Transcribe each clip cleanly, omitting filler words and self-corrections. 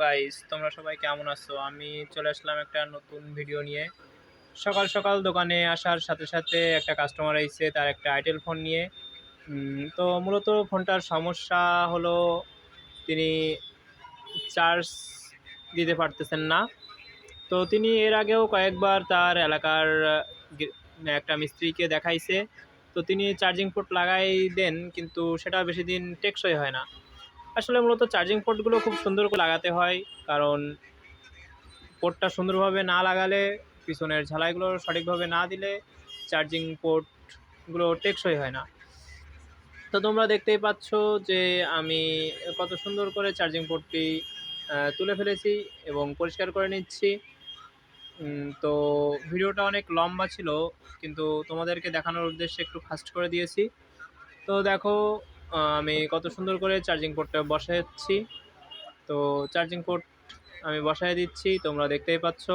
Guys, তোমরা সবাই কেমন আছো? আমি চলে আসলাম একটা নতুন ভিডিও নিয়ে। সকাল সকাল দোকানে আসার সাথে সাথে একটা কাস্টমার আইছে তার একটা আইটেল ফোন নিয়ে। তো মূলত ফোনটার সমস্যা হলো তিনি চার্জ দিতে পারতেছেন না। তো তিনি এর আগেও কয়েকবার তার এলাকার একটা মিস্ত্রিকে দেখাইছে। তো তিনি চার্জিং পোর্ট লাগাই দেন, কিন্তু সেটা বেশি দিন টেকসই হয় না। আসলে মূলত চার্জিং পোর্টগুলো খুব সুন্দর করে লাগাতে হয়, কারণ পোর্টটা সুন্দরভাবে না লাগালে, পিছনের ঝালাইগুলো সঠিকভাবে না দিলে চার্জিং পোর্টগুলো টেকসই হয় না। তো তোমরা দেখতেই পাচ্ছ যে আমি কত সুন্দর করে চার্জিং পোর্টটি তুলে ফেলেছি এবং পরিষ্কার করে নিচ্ছি। তো ভিডিওটা অনেক লম্বা ছিল, কিন্তু তোমাদেরকে দেখানোর উদ্দেশ্যে একটু ফাস্ট করে দিয়েছি। তো দেখো, আমি কত সুন্দর করে চার্জিং পোর্টটা বসাচ্ছি। তো চার্জিং পোর্ট আমি বসায় দিচ্ছি, তোমরা দেখতেই পাচ্ছ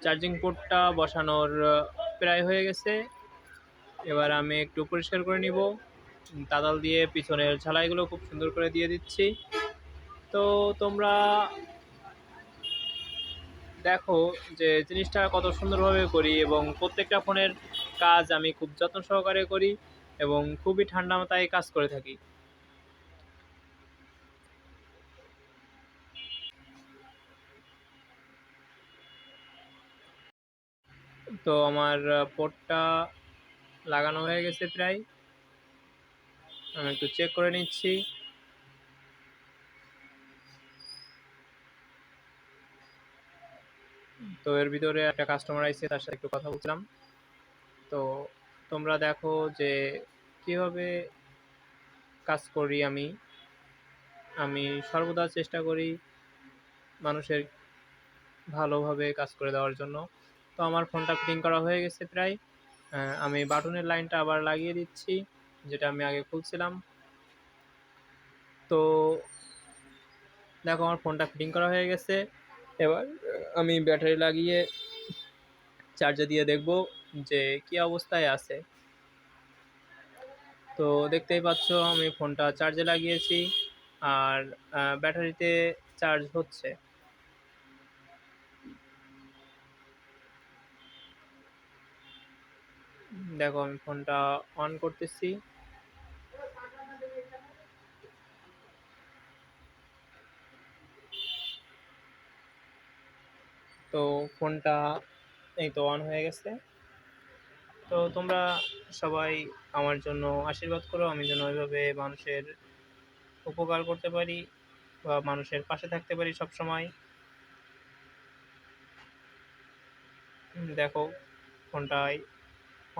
চার্জিং পোর্টটা বসানোর প্রায় হয়ে গেছে। এবার আমি একটু পরিষ্কার করে নিব তাদাল দিয়ে, পিছনের ঝালাইগুলো খুব সুন্দর করে দিয়ে দিচ্ছি। তো তোমরা দেখো যে জিনিসটা কত সুন্দরভাবে করি, এবং প্রত্যেকটা ফোনের কাজ আমি খুব যত্ন সহকারে করি এবং খুবই ঠান্ডা মাথায় কাজ করে থাকি। তো আমার পোর্টটা লাগানো হয়ে গেছে প্রায়, আমি একটু চেক করে নিচ্ছি। তো এর ভিতরে একটা কাস্টমার আইছে, তার সাথে একটু কথা বলছিলাম। তো তোমরা দেখো যে কিভাবে কাজ করি আমি। আমি সর্বদা চেষ্টা করি মানুষের ভালোভাবে কাজ করে দেওয়ার জন্য। তো আমার ফোনটা ফিটিং করা হয়ে গেছে প্রায়। আমি বাটনের লাইনটা আবার লাগিয়ে দিচ্ছি, যেটা আমি আগে খুলছিলাম। তো দেখো, আমার ফোনটা ফিটিং করা হয়ে গেছে। এবার আমি ব্যাটারি লাগিয়ে চার্জে দিয়ে দেখব যে কি অবস্থায় আছে। তো দেখতেই পাচ্ছ আমি ফোনটা চার্জে লাগিয়েছি, আর ব্যাটারিতে চার্জ হচ্ছে। দেখো, আমি ফোনটা অন করতেছি। তো ফোনটা এই তো অন হয়ে গেছে। তো তোমরা সবাই আমার জন্য আশীর্বাদ করো, আমি যেন ওইভাবে মানুষের উপকার করতে পারি বা মানুষের পাশে থাকতে পারি সব সময়। দেখো, ফোনটায়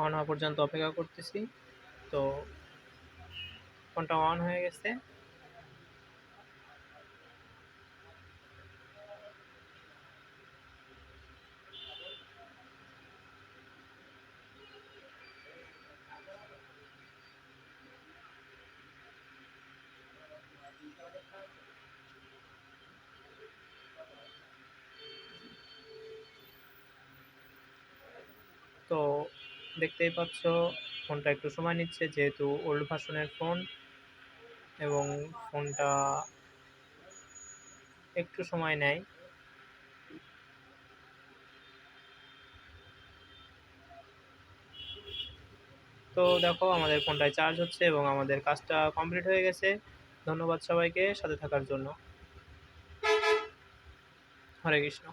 অন হওয়া পর্যন্ত অপেক্ষা করতেছি। তো ফোনটা অন হয়ে গেছে। তো দেখতেই পাচ্ছ ফোনটা একটু সময় নিচ্ছে, যেহেতু ওল্ড ভার্সনের ফোন, এবং ফোনটা একটু সময় নেয়। তো দেখো, আমাদের ফোনটায় চার্জ হচ্ছে এবং আমাদের কাজটা কমপ্লিট হয়ে গেছে। ধন্যবাদ সবাইকে সাথে থাকার জন্য। হরে কৃষ্ণ।